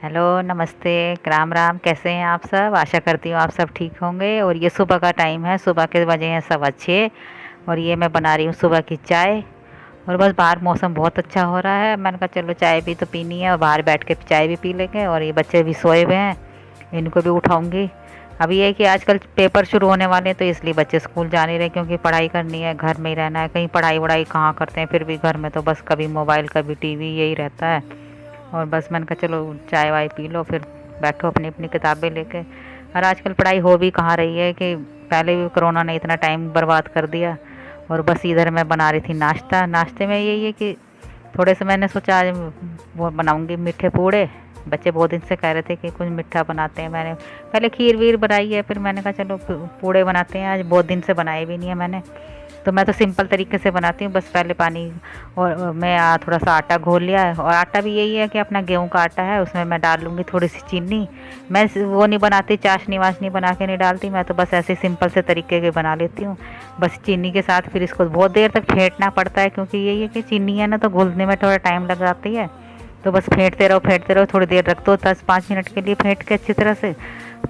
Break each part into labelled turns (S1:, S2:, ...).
S1: Hello, नमस्ते, राम राम। कैसे हैं आप सब? आशा करती हूँ आप सब ठीक होंगे। और ये सुबह का टाइम है, सुबह के बजे हैं 6:15 और ये मैं बना रही हूँ सुबह की चाय। और बस बाहर मौसम बहुत अच्छा हो रहा है, मैंने कहा चलो चाय भी तो पीनी है और बाहर बैठ के चाय भी पी लेंगे। और ये बच्चे भी सोए हुए हैं, इनको भी उठाऊंगी। अभी ये है कि आजकल पेपर शुरू होने वाले हैं तो इसलिए बच्चे स्कूल जा नहीं रहे, क्योंकि पढ़ाई करनी है, घर में ही रहना है। कहीं पढ़ाई वढ़ाई कहाँ करते हैं, फिर भी घर में तो बस कभी मोबाइल कभी टीवी यही रहता है। और बस मैंने कहा चलो चाय वाय पी लो, फिर बैठो अपनी अपनी किताबें लेके। और आजकल पढ़ाई हो भी कहाँ रही है कि पहले भी कोरोना ने इतना टाइम बर्बाद कर दिया। और बस इधर मैं बना रही थी नाश्ता। नाश्ते में यही है कि थोड़े से मैंने सोचा आज वो बनाऊंगी मीठे पूड़े। बच्चे बहुत दिन से कह रहे थे कि कुछ मीठा बनाते हैं। मैंने पहले खीर वीर बनाई है, फिर मैंने कहा चलो पूड़े बनाते हैं। आज बहुत दिन से बनाए भी नहीं है मैंने, तो मैं तो सिंपल तरीके से बनाती हूँ। बस पहले पानी और मैं थोड़ा सा आटा घोल लिया है। और आटा भी यही है कि अपना गेहूं का आटा है, उसमें मैं डाल लूँगी थोड़ी सी चीनी। मैं वो नहीं बनाती, चाशनी वाशनी बना के नहीं डालती, मैं तो बस ऐसे सिंपल से तरीके के बना लेती हूँ। बस चीनी के साथ फिर इसको बहुत देर तक फेंटना पड़ता है, क्योंकि यही है कि चीनी है ना तो घुलने में थोड़ा टाइम लग जाती है। तो बस फेंटते रहो, थोड़ी देर रख दो, 10-5 मिनट के लिए फेंट के अच्छी तरह से।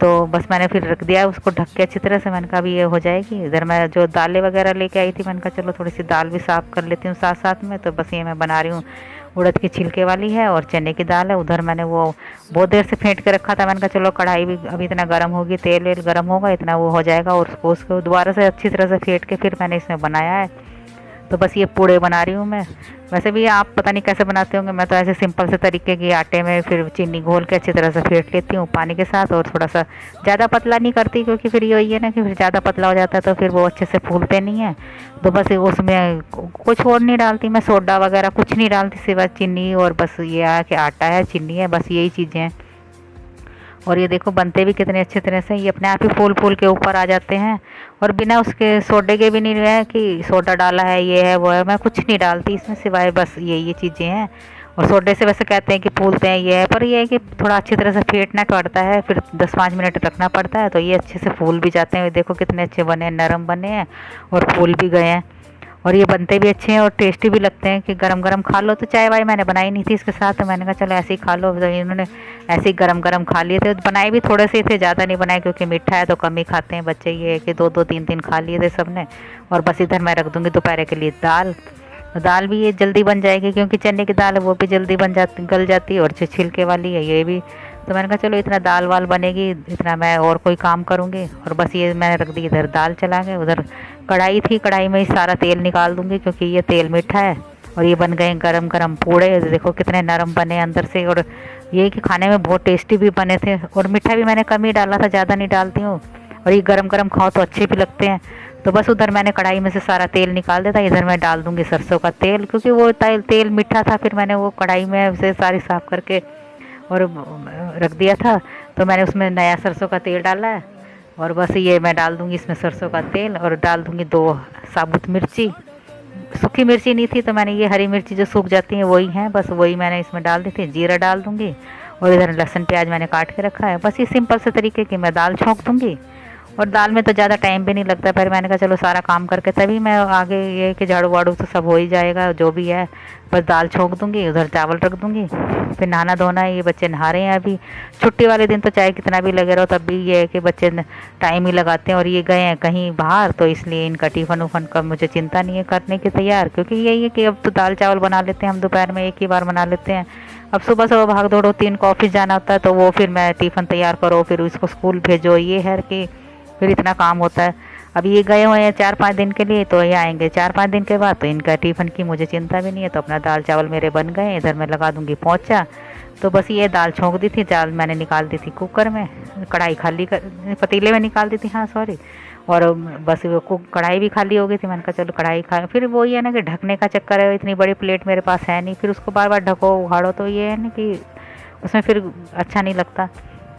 S1: तो बस मैंने फिर रख दिया उसको ढक के अच्छी तरह से। मैंने कहा अभी ये हो जाएगी। इधर मैं जो दालें वगैरह लेके आई थी, मैंने कहा चलो थोड़ी सी दाल भी साफ़ कर लेती हूँ साथ साथ में। तो बस ये मैं बना रही हूँ, उड़द की छिलके वाली है और चने की दाल है। उधर मैंने वो बहुत देर से फेंट के रखा था, मैंने कहा चलो कढ़ाई भी अभी इतना गर्म होगी, तेल वेल गर्म होगा इतना वो हो जाएगा, और उसको दोबारा से अच्छी तरह से फेंट के फिर मैंने इसमें बनाया है। तो बस ये पूड़े बना रही हूँ मैं। वैसे भी आप पता नहीं कैसे बनाते होंगे, मैं तो ऐसे सिंपल से तरीके के आटे में फिर चीनी घोल के अच्छी तरह से फेंट लेती हूँ पानी के साथ। और थोड़ा सा ज़्यादा पतला नहीं करती, क्योंकि फिर ये है ना कि फिर ज़्यादा पतला हो जाता है तो फिर वो अच्छे से फूलते नहीं है। तो बस उसमें कुछ और नहीं डालती मैं, सोडा वगैरह कुछ नहीं डालती, सिवाय चीनी और बस ये है कि आटा है, चीनी है, बस यही चीज़ें हैं। और ये देखो बनते भी कितने अच्छे तरह से, ये अपने आप ही फूल फूल के ऊपर आ जाते हैं। और बिना उसके सोडे के भी नहीं है कि सोडा डाला है ये है वो है, मैं कुछ नहीं डालती इसमें, सिवाय बस ये चीज़ें हैं। और सोडे से वैसे कहते हैं कि फूलते हैं ये है, पर ये है कि थोड़ा अच्छी तरह से फेंटना पड़ता है, फिर 10-5 मिनट रखना पड़ता है, तो ये अच्छे से फूल भी जाते हैं। देखो कितने अच्छे बने हैं, नरम बने हैं और फूल भी गए हैं। और ये बनते भी अच्छे हैं और टेस्टी भी लगते हैं कि गरम गरम खा लो। तो चाय वाय मैंने बनाई नहीं थी इसके साथ, तो मैंने कहा चलो ऐसे ही खा लो। तो इन्होंने ऐसे ही गरम गरम खा लिए थे। बनाए भी थोड़े से थे, ज़्यादा नहीं बनाए, क्योंकि मीठा है तो कम ही खाते हैं बच्चे। ये है कि 2-2 3-3 खा लिए थे सब ने। और बस इधर मैं रख दूँगी दोपहर के लिए दाल। दाल भी ये जल्दी बन जाएगी, क्योंकि चने की दाल है वो भी जल्दी बन जाती, गल जाती है। और जो छिलके वाली है ये भी, तो मैंने कहा चलो इतना दाल वाल बनेगी, इतना मैं और कोई काम करूँगी। और बस ये मैंने रख दी इधर दाल चला के। उधर कढ़ाई थी, कढ़ाई में ही सारा तेल निकाल दूँगी, क्योंकि ये तेल मीठा है। और ये बन गए गरम गरम पूड़े, देखो कितने नरम बने अंदर से। और ये कि खाने में बहुत टेस्टी भी बने थे। और मीठा भी मैंने कम ही डाला था, ज़्यादा नहीं डालती हूँ। और ये गरम गरम खाओ तो अच्छे भी लगते हैं। तो बस उधर मैंने कढ़ाई में से सारा तेल निकाल दिया था, इधर मैं डाल दूँगी सरसों का तेल, क्योंकि वो तेल मीठा था। फिर मैंने वो कढ़ाई में से सारी साफ़ करके और रख दिया था। तो मैंने उसमें नया सरसों का तेल डाला है। और बस ये मैं डाल दूँगी इसमें सरसों का तेल, और डाल दूँगी 2 साबुत मिर्ची। सूखी मिर्ची नहीं थी तो मैंने ये हरी मिर्ची जो सूख जाती हैं वही हैं, बस वही मैंने इसमें डाल दी थी। जीरा डाल दूँगी और इधर लहसुन प्याज मैंने काट के रखा है। बस ये सिंपल से तरीके की मैं दाल छौंक दूँगी। और दाल में तो ज़्यादा टाइम भी नहीं लगता, फिर मैंने कहा चलो सारा काम करके तभी मैं आगे, ये कि झाड़ू वाड़ू तो सब हो ही जाएगा जो भी है। बस दाल छौंक दूँगी, उधर चावल रख दूँगी। फिर नहाना धोना है, ये बच्चे नहा रहे हैं अभी। छुट्टी वाले दिन तो चाहे कितना भी लगे रहो, तब भी ये है कि बच्चे टाइम ही लगाते हैं। और ये गए हैं कहीं बाहर, तो इसलिए इनका टिफ़न उफ़न का मुझे चिंता नहीं है करने की तैयार, क्योंकि यही है कि अब तो दाल चावल बना लेते हैं हम, दोपहर में एक ही बार बना लेते हैं। अब सुबह सुबह भाग दौड़ो, 3 को ऑफिस जाना होता है, तो वो फिर मैं टिफ़न तैयार करो, फिर उसको स्कूल भेजो, ये है कि फिर इतना काम होता है। अब ये गए हुए हैं 4-5 दिन के लिए, तो ये आएंगे 4-5 दिन के बाद, तो इनका टिफ़िन की मुझे चिंता भी नहीं है। तो अपना दाल चावल मेरे बन गए, इधर मैं लगा दूंगी पोंछा। तो बस ये दाल छौंक दी थी, दाल मैंने निकाल दी थी कुकर में, कढ़ाई खाली कर पतीले में निकाल दी थी, हाँ सॉरी। और बस वो कढ़ाई भी खाली हो गई थी। मैंने कहा चलो कढ़ाई खा, फिर वही है ना कि ढकने का चक्कर है, इतनी बड़ी प्लेट मेरे पास है नहीं, फिर उसको बार बार ढको उघाड़ो, तो ये है ना कि उसमें फिर अच्छा नहीं लगता।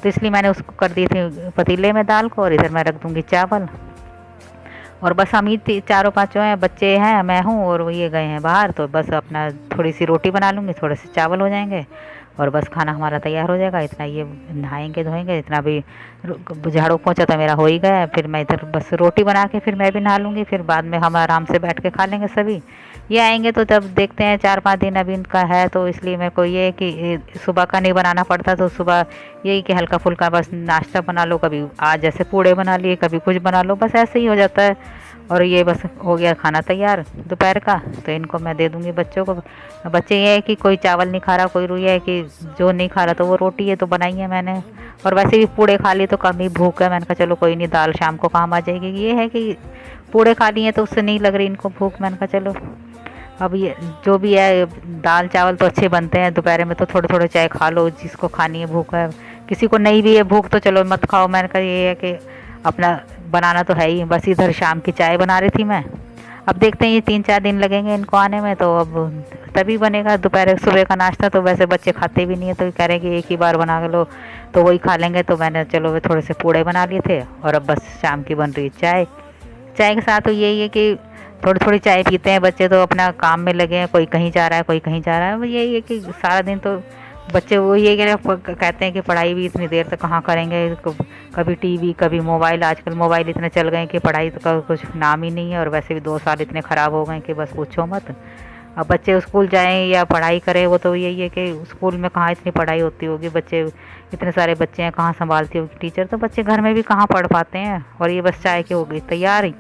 S1: तो इसलिए मैंने उसको कर दी थी पतीले में दाल को, और इधर मैं रख दूँगी चावल। और बस हम ही चारों पाँचों हैं, बच्चे हैं, मैं हूँ, और वो ये गए हैं बाहर। तो बस अपना थोड़ी सी रोटी बना लूँगी, थोड़े से चावल हो जाएंगे। और बस खाना हमारा तैयार हो जाएगा। इतना ये नहाएंगे धोएंगे, इतना भी झाड़ू पोंछा तो मेरा हो ही गया है। फिर मैं इधर बस रोटी बना के फिर मैं भी नहा लूँगी, फिर बाद में हम आराम से बैठ के खा लेंगे सभी। ये आएंगे तो तब देखते हैं, 4-5 दिन अभी इनका है, तो इसलिए मेरे को ये है कि सुबह का नहीं बनाना पड़ता, तो सुबह यही कि हल्का फुल्का बस नाश्ता बना लो, कभी आज जैसे पूड़े बना लिए, कभी कुछ बना लो, बस ऐसे ही हो जाता है। और ये बस हो गया खाना तैयार दोपहर का, तो इनको मैं दे दूँगी बच्चों को। बच्चे ये है कि कोई चावल नहीं खा रहा, कोई ये है कि जो नहीं खा रहा तो वो रोटी है तो बनाई है मैंने। और वैसे भी पूड़े खा लिए तो कम ही भूख है, मैंने कहा चलो कोई नहीं, दाल शाम को काम आ जाएगी। ये है कि पूड़े खा लिए तो उससे नहीं लग रही इनको भूख, मैंने कहा चलो अब ये जो भी है, दाल चावल तो अच्छे बनते हैं, दोपहर में तो थोड़े थोड़े चाय खा लो, जिसको खानी है भूख है। किसी को नहीं भी है भूख तो चलो मत खाओ, मैंने कहा ये है कि अपना बनाना तो है ही। बस इधर शाम की चाय बना रही थी मैं, अब देखते हैं ये 3-4 दिन लगेंगे इनको आने में, तो अब तभी बनेगा। दोपहर सुबह का नाश्ता तो वैसे बच्चे खाते भी नहीं है, तो कह रहे हैं कि एक ही बार बना लो तो वही खा लेंगे, तो मैंने चलो वे थोड़े से पूड़े बना लिए थे। और अब बस शाम की बन रही चाय। चाय के साथ तो यही है कि थोड़ी थोड़ी चाय पीते हैं बच्चे, तो अपना काम में लगे हैं, कोई कहीं जा रहा है कोई कहीं जा रहा है। यही है कि सारा दिन तो बच्चे वो ये कहते हैं कि पढ़ाई भी इतनी देर तक कहाँ करेंगे, कभी टीवी कभी मोबाइल। आजकल मोबाइल इतने चल गए कि पढ़ाई तो का कुछ नाम ही नहीं है, और वैसे भी 2 साल इतने ख़राब हो गए कि बस पूछो मत। अब बच्चे स्कूल जाएं या पढ़ाई करें, वो तो यही है कि स्कूल में कहाँ इतनी पढ़ाई होती होगी, बच्चे इतने सारे बच्चे हैं, कहाँ संभालती होगी टीचर, तो बच्चे घर में भी कहाँ पढ़ पाते हैं। और ये बस चाय की हो गई तैयार।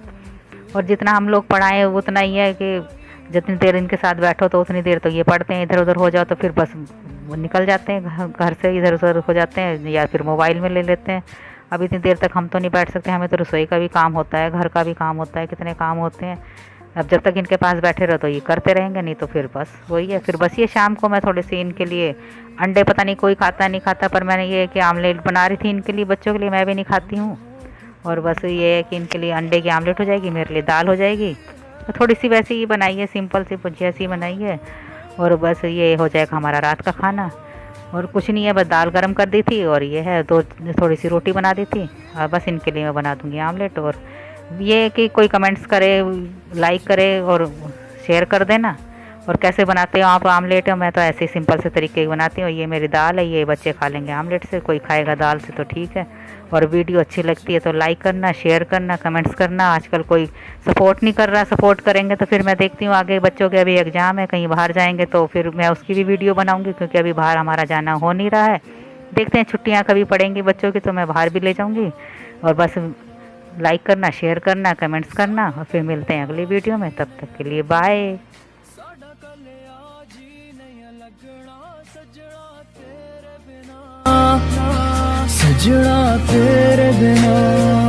S1: और जितना हम लोग पढ़ाएं उतना ही है कि जितनी देर इनके साथ बैठो तो उतनी देर तो ये पढ़ते हैं, इधर उधर हो जाओ तो फिर बस वो निकल जाते हैं घर से, इधर उधर हो जाते हैं या फिर मोबाइल में ले लेते हैं। अब इतनी देर तक हम तो नहीं बैठ सकते, हमें तो रसोई का भी काम होता है, घर का भी काम होता है, कितने काम होते हैं। अब जब तक इनके पास बैठे रहो तो ये करते रहेंगे, नहीं तो फिर बस वही है। फिर बस ये शाम को मैं थोड़े से इनके लिए अंडे, पता नहीं कोई खाता नहीं खाता, पर मैंने ये कि आमलेट बना रही थी इनके लिए, बच्चों के लिए, मैं भी नहीं खाती हूँ। और बस ये है कि इनके लिए अंडे की आमलेट हो जाएगी, मेरे लिए दाल हो जाएगी। तो थोड़ी सी वैसे ही बनाई है, सिंपल सी भुजिया सी बनाई है, और बस ये हो जाएगा हमारा रात का खाना। और कुछ नहीं है, बस दाल गरम कर दी थी, और ये है थोड़ी सी रोटी बना दी थी, और बस इनके लिए मैं बना दूँगी आमलेट। और ये है कि कोई कमेंट्स करे, लाइक करे और शेयर कर देना। और कैसे बनाते हो आप आमलेट? मैं तो ऐसे ही सिंपल से तरीके की बनाती हूँ। ये मेरी दाल है, ये बच्चे खा लेंगे आमलेट से, कोई खाएगा दाल से तो ठीक है। और वीडियो अच्छी लगती है तो लाइक करना, शेयर करना, कमेंट्स करना। आजकल कोई सपोर्ट नहीं कर रहा, सपोर्ट करेंगे तो फिर मैं देखती हूँ आगे बच्चों के अभी एग्ज़ाम है, कहीं बाहर जाएंगे तो फिर मैं उसकी भी वीडियो बनाऊँगी, क्योंकि अभी बाहर हमारा जाना हो नहीं रहा है। देखते हैं छुट्टियाँ कभी पड़ेंगी बच्चों की तो मैं बाहर भी ले जाऊँगी। और बस लाइक करना, शेयर करना, कमेंट्स करना, और फिर मिलते हैं अगली वीडियो में। तब तक के लिए बाय।
S2: सजना तेरे बिना